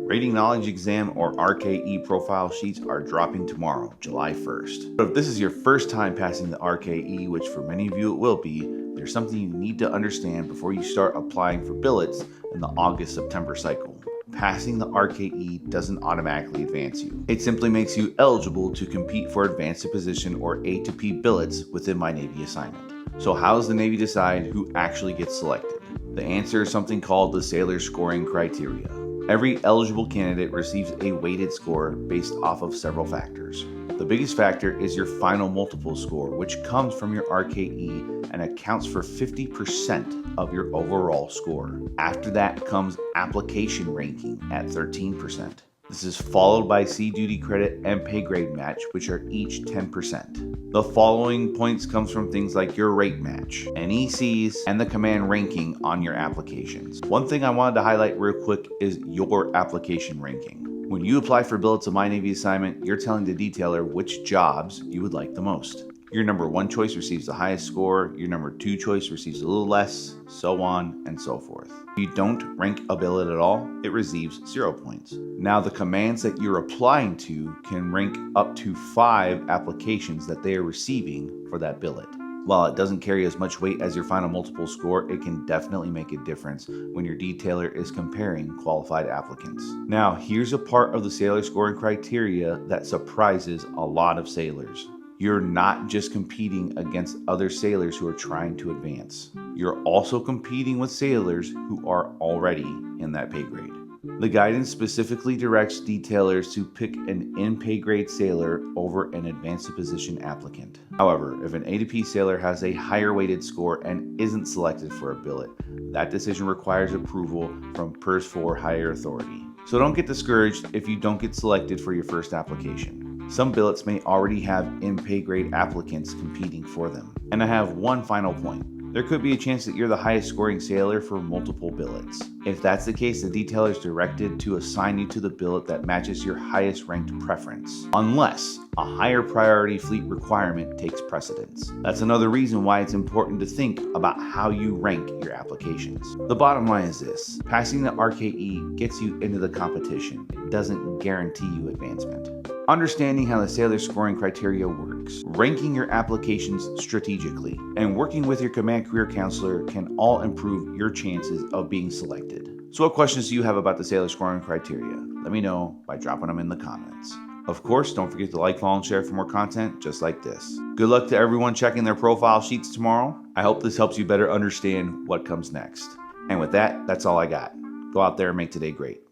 Rating Knowledge Exam or RKE profile sheets are dropping tomorrow, July 1st. But if this is your first time passing the RKE, which for many of you it will be, there's something you need to understand before you start applying for billets in the August-September cycle. Passing the RKE doesn't automatically advance you. It simply makes you eligible to compete for advanced position or A to P billets within MyNavy Assignment. So how does the Navy decide who actually gets selected? The answer is something called the Sailor Scoring Criteria. Every eligible candidate receives a weighted score based off of several factors. The biggest factor is your final multiple score, which comes from your RKE and accounts for 50% of your overall score. After that comes application ranking at 13%. This is followed by sea duty credit and pay grade match, which are each 10%. The following points comes from things like your rate match, NECs, and the command ranking on your applications. One thing I wanted to highlight real quick is your application ranking. When you apply for billets of MyNavy Assignment, you're telling the detailer which jobs you would like the most. Your number 1 choice receives the highest score, your number 2 choice receives a little less, so on and so forth. If you don't rank a billet at all, it receives 0 points. Now the commands that you're applying to can rank up to 5 applications that they are receiving for that billet. While it doesn't carry as much weight as your final multiple score, it can definitely make a difference when your detailer is comparing qualified applicants. Now, here's a part of the Sailor Scoring Criteria that surprises a lot of sailors. You're not just competing against other sailors who are trying to advance. You're also competing with sailors who are already in that pay grade. The guidance specifically directs detailers to pick an in-pay grade sailor over an advanced position applicant. However, if an A to P sailor has a higher weighted score and isn't selected for a billet, that decision requires approval from PERS 4 higher authority. So don't get discouraged if you don't get selected for your first application. Some billets may already have in-pay grade applicants competing for them. And I have one final point. There could be a chance that you're the highest scoring sailor for multiple billets. If that's the case, the detailer is directed to assign you to the billet that matches your highest ranked preference, unless a higher priority fleet requirement takes precedence. That's another reason why it's important to think about how you rank your applications. The bottom line is this: passing the RKE gets you into the competition. It doesn't guarantee you advancement. Understanding how the Sailor Scoring Criteria works, ranking your applications strategically, and working with your command career counselor can all improve your chances of being selected. So what questions do you have about the Sailor Scoring Criteria? Let me know by dropping them in the comments. Of course, don't forget to like, follow, and share for more content just like this. Good luck to everyone checking their profile sheets tomorrow. I hope this helps you better understand what comes next. And with that, that's all I got. Go out there and make today great.